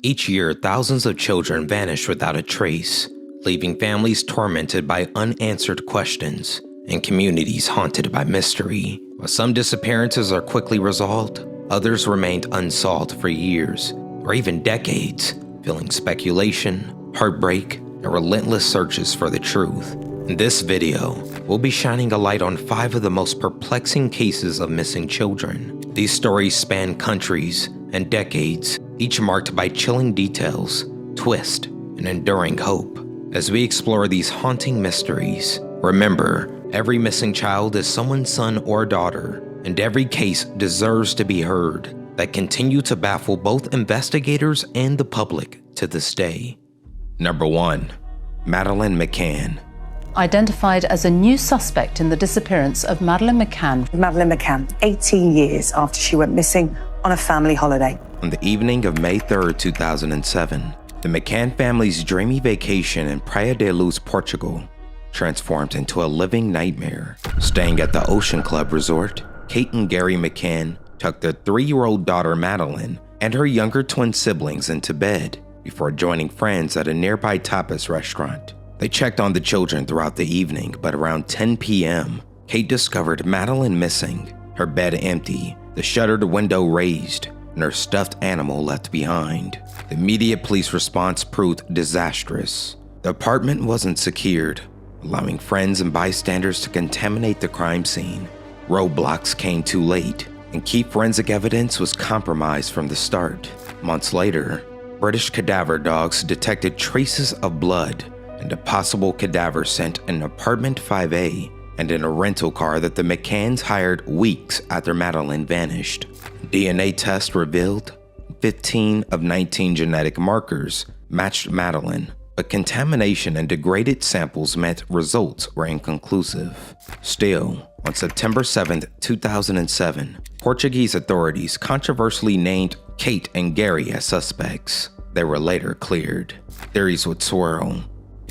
Each year, thousands of children vanish without a trace, leaving families tormented by unanswered questions and communities haunted by mystery. While some disappearances are quickly resolved, others remained unsolved for years or even decades, filling speculation, heartbreak, and relentless searches for the truth. In this video, we'll be shining a light on 5 of the most perplexing cases of missing children. These stories span countries and decades, each marked by chilling details, twist, and enduring hope. As we explore these haunting mysteries, remember, every missing child is someone's son or daughter, and every case deserves to be heard, that continue to baffle both investigators and the public to this day. Number 1. Madeleine McCann. Identified as a new suspect in the disappearance of Madeleine McCann. Madeleine McCann, 18 years after she went missing on a family holiday. On the evening of May 3, 2007, the McCann family's dreamy vacation in Praia da Luz, Portugal, transformed into a living nightmare. Staying at the Ocean Club Resort, Kate and Gary McCann tucked their 3-year-old daughter Madeleine and her younger twin siblings into bed before joining friends at a nearby tapas restaurant. They checked on the children throughout the evening, but around 10 p.m., Kate discovered Madeleine missing, her bed empty, the shuttered window raised, and her stuffed animal left behind. The immediate police response proved disastrous. The apartment wasn't secured, allowing friends and bystanders to contaminate the crime scene. Roadblocks came too late, and key forensic evidence was compromised from the start. Months later, British cadaver dogs detected traces of blood and a possible cadaver scent in apartment 5A and in a rental car that the McCanns hired weeks after Madeleine vanished. DNA tests revealed 15 of 19 genetic markers matched Madeleine, but contamination and degraded samples meant results were inconclusive. Still, on September 7, 2007, Portuguese authorities controversially named Kate and Gary as suspects. They were later cleared. Theories would swirl.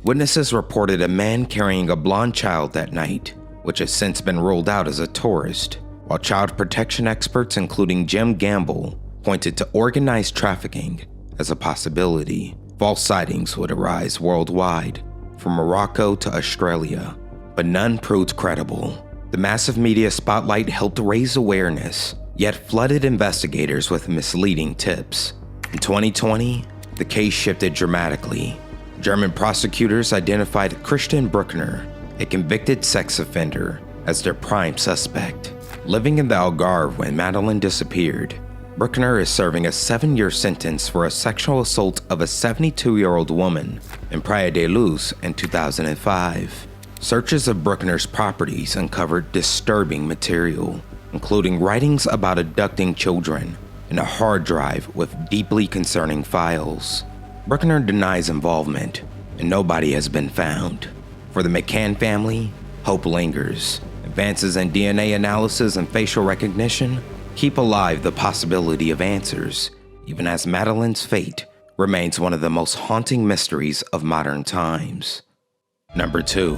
Witnesses reported a man carrying a blonde child that night, which has since been ruled out as a tourist, while child protection experts including Jim Gamble pointed to organized trafficking as a possibility. False sightings would arise worldwide, from Morocco to Australia, but none proved credible. The massive media spotlight helped raise awareness, yet flooded investigators with misleading tips. In 2020, the case shifted dramatically. German prosecutors identified Christian Bruckner, a convicted sex offender, as their prime suspect. Living in the Algarve when Madeleine disappeared, Bruckner is serving a 7-year sentence for a sexual assault of a 72-year-old woman in Praia da Luz in 2005. Searches of Bruckner's properties uncovered disturbing material, including writings about abducting children and a hard drive with deeply concerning files. Bruckner denies involvement, and nobody has been found. For the McCann family, hope lingers. Advances in DNA analysis and facial recognition keep alive the possibility of answers, even as Madeleine's fate remains one of the most haunting mysteries of modern times. Number 2.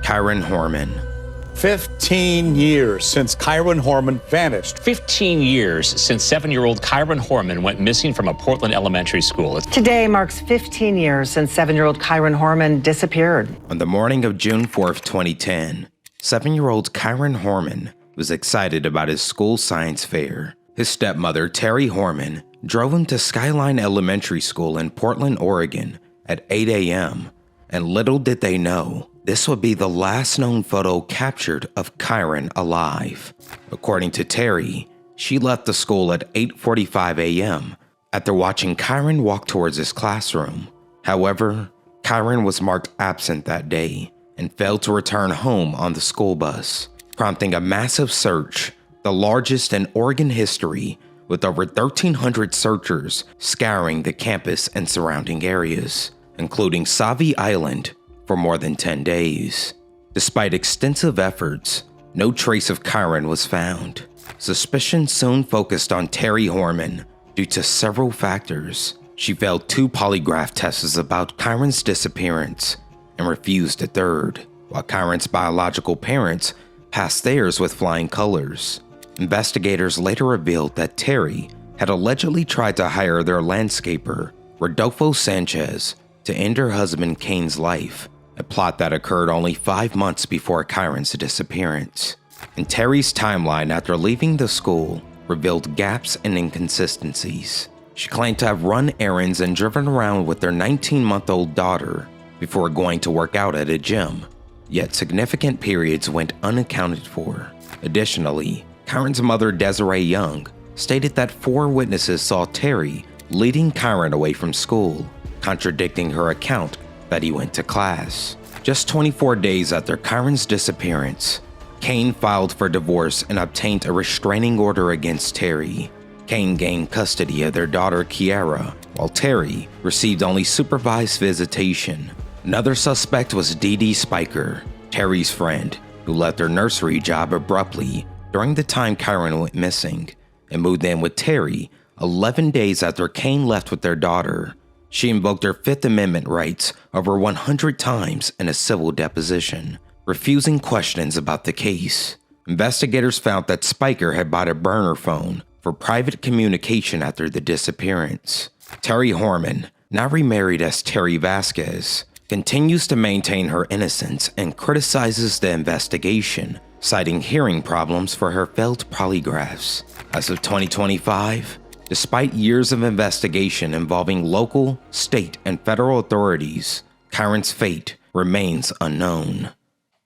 Kyron Horman. 15 years since Kyron Horman vanished. 15 years since 7-year-old Kyron Horman went missing from a Portland elementary school. Today marks 15 years since 7-year-old Kyron Horman disappeared. On the morning of June 4, 2010, 7-year-old Kyron Horman was excited about his school science fair. His stepmother, Terry Horman, drove him to Skyline Elementary School in Portland, Oregon at 8 a.m., and little did they know, this would be the last known photo captured of Kyron alive. According to Terry, she left the school at 8:45 a.m. after watching Kyron walk towards his classroom. However, Kyron was marked absent that day and failed to return home on the school bus, prompting a massive search, the largest in Oregon history, with over 1,300 searchers scouring the campus and surrounding areas, including Savi Island, for more than 10 days. Despite extensive efforts, no trace of Kyron was found. Suspicion soon focused on Terry Horman due to several factors. She failed 2 polygraph tests about Kyron's disappearance and refused a third, while Kyron's biological parents passed theirs with flying colors. Investigators later revealed that Terry had allegedly tried to hire their landscaper Rodolfo Sanchez to end her husband Kane's life, a plot that occurred only 5 months before Kyron's disappearance. And Terry's timeline after leaving the school revealed gaps and inconsistencies. She claimed to have run errands and driven around with their 19-month-old daughter before going to work out at a gym, yet significant periods went unaccounted for. Additionally, Kyron's mother Desiree Young stated that 4 witnesses saw Terry leading Kyron away from school, contradicting her account that he went to class. Just 24 days after Kyron's disappearance, Kane filed for divorce and obtained a restraining order against Terry. Kane gained custody of their daughter Kiara, while Terry received only supervised visitation. Another suspect was Dee Dee Spiker, Terry's friend, who left her nursery job abruptly during the time Kyron went missing and moved in with Terry 11 days after Kane left with their daughter. She invoked her Fifth Amendment rights over 100 times in a civil deposition, refusing questions about the case. Investigators found that Spiker had bought a burner phone for private communication after the disappearance. Terry Horman, now remarried as Terry Vasquez, continues to maintain her innocence and criticizes the investigation, citing hearing problems for her failed polygraphs. As of 2025, despite years of investigation involving local, state, and federal authorities, Kyron's fate remains unknown.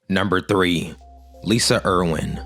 Number 3. Lisa Irwin.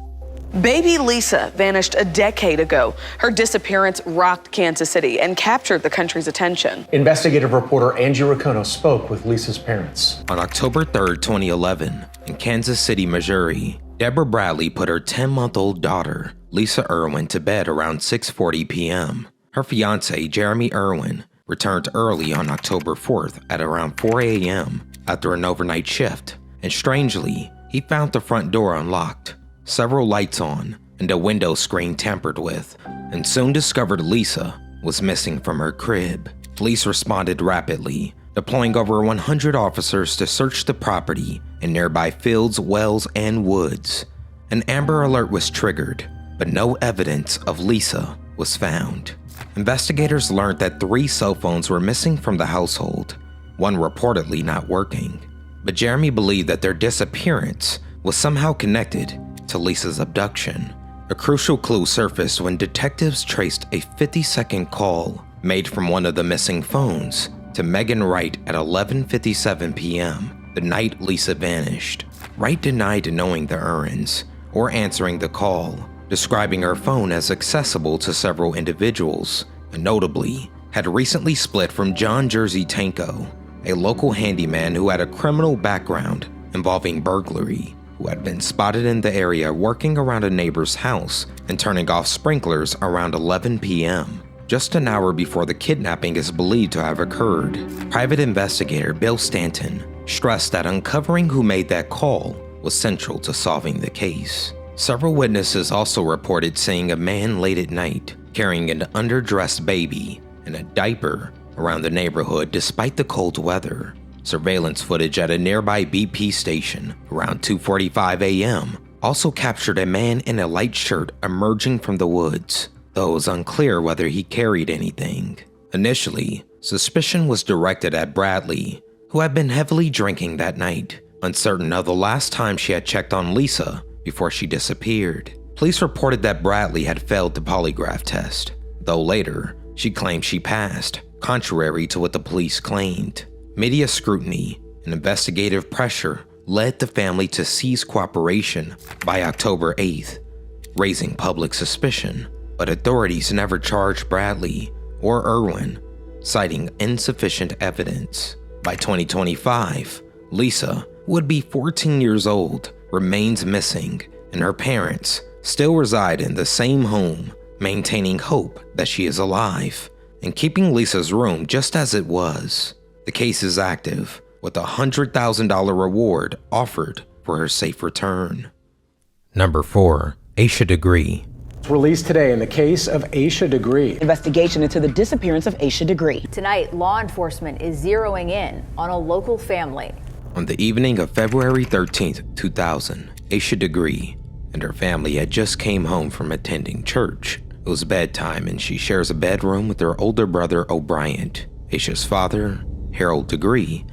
Baby Lisa vanished a decade ago. Her disappearance rocked Kansas City and captured the country's attention. Investigative reporter Angie Racono spoke with Lisa's parents. On October 3, 2011, in Kansas City, Missouri, Deborah Bradley put her 10-month-old daughter, Lisa Irwin, to bed around 6:40 p.m. Her fiance, Jeremy Irwin, returned early on October 4th at around 4 a.m. after an overnight shift, and strangely, he found the front door unlocked, several lights on, and a window screen tampered with, and soon discovered Lisa was missing from her crib. Police responded rapidly, deploying over 100 officers to search the property in nearby fields, wells, and woods. An Amber Alert was triggered, but no evidence of Lisa was found. Investigators learned that 3 cell phones were missing from the household, one reportedly not working. But Jeremy believed that their disappearance was somehow connected to Lisa's abduction. A crucial clue surfaced when detectives traced a 50-second call made from one of the missing phones to Megan Wright at 11:57 p.m., the night Lisa vanished. Wright denied knowing the Irwins or answering the call, describing her phone as accessible to several individuals, and notably had recently split from John Jersey Tanko, a local handyman who had a criminal background involving burglary, who had been spotted in the area working around a neighbor's house and turning off sprinklers around 11 p.m., just an hour before the kidnapping is believed to have occurred. Private investigator Bill Stanton stressed that uncovering who made that call was central to solving the case. Several witnesses also reported seeing a man late at night carrying an underdressed baby and a diaper around the neighborhood despite the cold weather. Surveillance footage at a nearby BP station around 2:45 a.m. also captured a man in a light shirt emerging from the woods, though it was unclear whether he carried anything. Initially, suspicion was directed at Bradley, who had been heavily drinking that night, uncertain of the last time she had checked on Lisa before she disappeared. Police reported that Bradley had failed the polygraph test, though later she claimed she passed, contrary to what the police claimed. Media scrutiny and investigative pressure led the family to cease cooperation by October 8th, raising public suspicion, but authorities never charged Bradley or Irwin, citing insufficient evidence. By 2025, Lisa, who would be 14 years old, remains missing, and her parents still reside in the same home, maintaining hope that she is alive and keeping Lisa's room just as it was. The case is active, with a $100,000 reward offered for her safe return. Number 4. Asha Degree. Released today in the case of Asha Degree. Investigation into the disappearance of Asha Degree. Tonight, law enforcement is zeroing in on a local family. On the evening of February 13th, 2000, Asha Degree and her family had just came home from attending church. It was bedtime and she shares a bedroom with her older brother O'Brien. Asha's father, Harold Degree,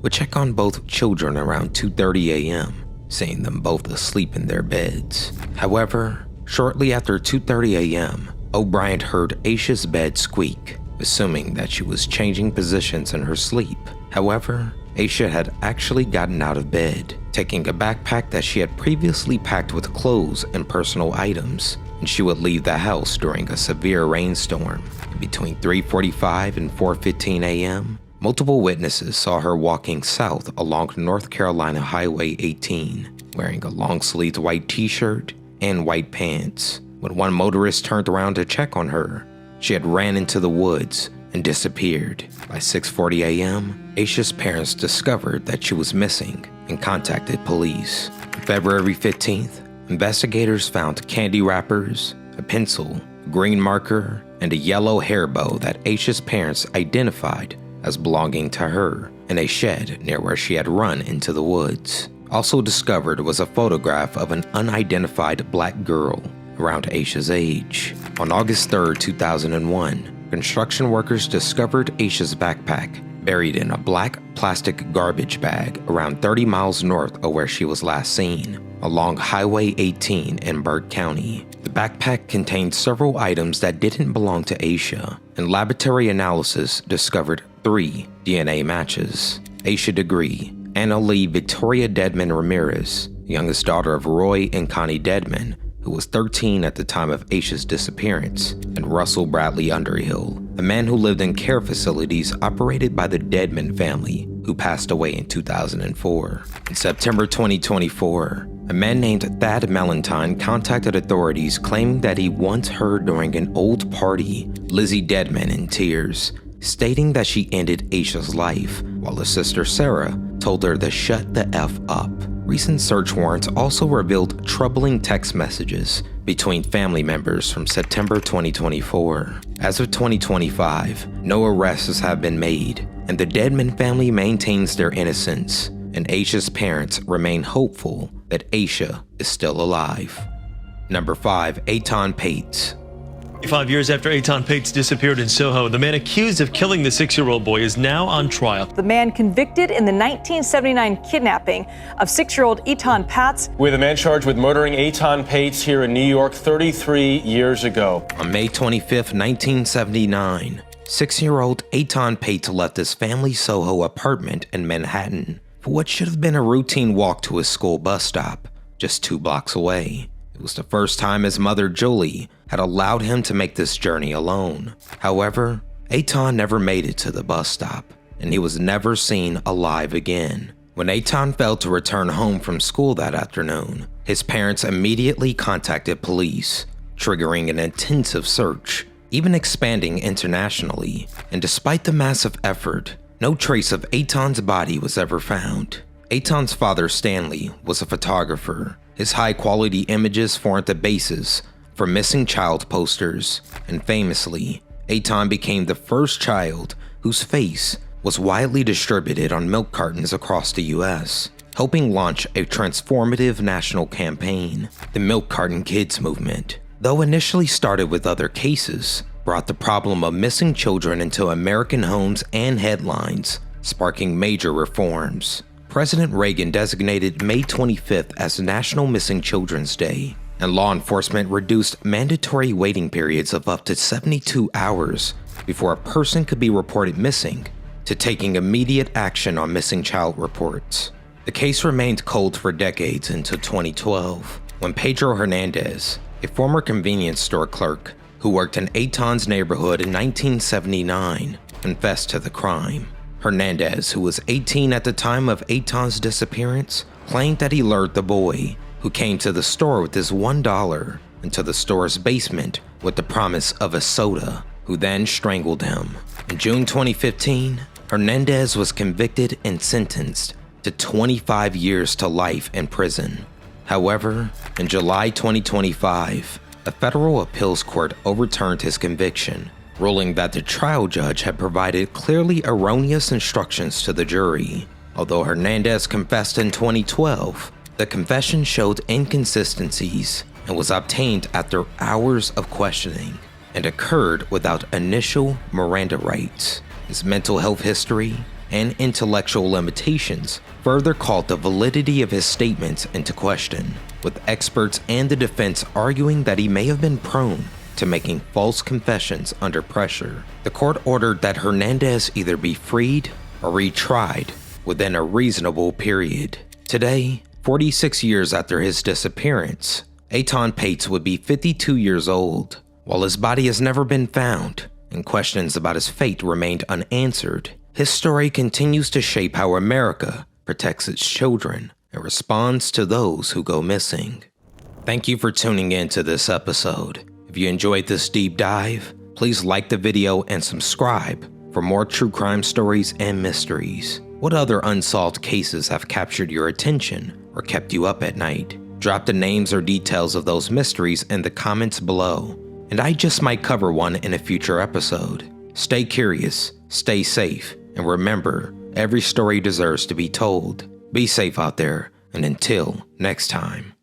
would check on both children around 2:30 a.m., seeing them both asleep in their beds. However, shortly after 2:30 a.m., O'Brien heard Asha's bed squeak, assuming that she was changing positions in her sleep. However, Asha had actually gotten out of bed, taking a backpack that she had previously packed with clothes and personal items, and she would leave the house during a severe rainstorm. Between 3:45 and 4:15 a.m., multiple witnesses saw her walking south along North Carolina Highway 18, wearing a long-sleeved white t-shirt and white pants. When one motorist turned around to check on her, she had ran into the woods and disappeared. By 6:40 a.m., Asha's parents discovered that she was missing and contacted police. On February 15th, investigators found candy wrappers, a pencil, a green marker, and a yellow hair bow that Asha's parents identified as belonging to her in a shed near where she had run into the woods. Also discovered was a photograph of an unidentified black girl around Asha's age. On August 3rd, 2001, construction workers discovered Asha's backpack buried in a black plastic garbage bag around 30 miles north of where she was last seen, along Highway 18 in Burke County. The backpack contained several items that didn't belong to Asha, and laboratory analysis discovered 3 DNA matches. Asha Degree, Anna Lee Victoria Dedman Ramirez, youngest daughter of Roy and Connie Dedman, who was 13 at the time of Asha's disappearance, and Russell Bradley Underhill, a man who lived in care facilities operated by the Dedman family, who passed away in 2004. In September 2024, a man named Thad Melentine contacted authorities claiming that he once heard during an old party Lizzie Dedman in tears, stating that she ended Asha's life, while her sister Sarah told her to shut the F up. Recent search warrants also revealed troubling text messages between family members from September 2024. As of 2025, no arrests have been made, and the Dedman family maintains their innocence, and Asha's parents remain hopeful that Asha is still alive. Number 5. Etan Patz. 5 years after Etan Patz disappeared in Soho, the man accused of killing the 6-year-old boy is now on trial. The man convicted in the 1979 kidnapping of 6-year-old Etan Patz. We're the man charged with murdering Etan Patz here in New York 33 years ago. On May 25, 1979, 6-year-old Etan Patz left his family's Soho apartment in Manhattan for what should have been a routine walk to his school bus stop, just 2 blocks away. It was the first time his mother, Julie, had allowed him to make this journey alone. However, Etan never made it to the bus stop, and he was never seen alive again. When Etan failed to return home from school that afternoon, his parents immediately contacted police, triggering an intensive search, even expanding internationally. And despite the massive effort, no trace of Etan's body was ever found. Etan's father, Stanley, was a photographer. His high-quality images formed the basis for missing child posters, and famously, Etan became the first child whose face was widely distributed on milk cartons across the US, helping launch a transformative national campaign. The Milk Carton Kids movement, though initially started with other cases, brought the problem of missing children into American homes and headlines, sparking major reforms. President Reagan designated May 25th as National Missing Children's Day, and law enforcement reduced mandatory waiting periods of up to 72 hours before a person could be reported missing to taking immediate action on missing child reports. The case remained cold for decades until 2012, when Pedro Hernandez, a former convenience store clerk who worked in Etan's neighborhood in 1979, confessed to the crime. Hernandez, who was 18 at the time of Etan's disappearance, claimed that he lured the boy, who came to the store with his $1, into the store's basement with the promise of a soda, who then strangled him. In June 2015, Hernandez was convicted and sentenced to 25 years to life in prison. However, in July 2025, a federal appeals court overturned his conviction, ruling that the trial judge had provided clearly erroneous instructions to the jury. Although Hernandez confessed in 2012, the confession showed inconsistencies and was obtained after hours of questioning and occurred without initial Miranda rights. his mental health history, and intellectual limitations further called the validity of his statements into question, with experts and the defense arguing that he may have been prone to making false confessions under pressure. The court ordered that Hernandez either be freed or retried within a reasonable period. Today, 46 years after his disappearance, Etan Patz would be 52 years old. While his body has never been found and questions about his fate remained unanswered, his story continues to shape how America protects its children and responds to those who go missing. Thank you for tuning in to this episode. If you enjoyed this deep dive, please like the video and subscribe for more true crime stories and mysteries. What other unsolved cases have captured your attention or kept you up at night? Drop the names or details of those mysteries in the comments below, and I just might cover one in a future episode. Stay curious, stay safe, and remember, every story deserves to be told. Be safe out there, and until next time.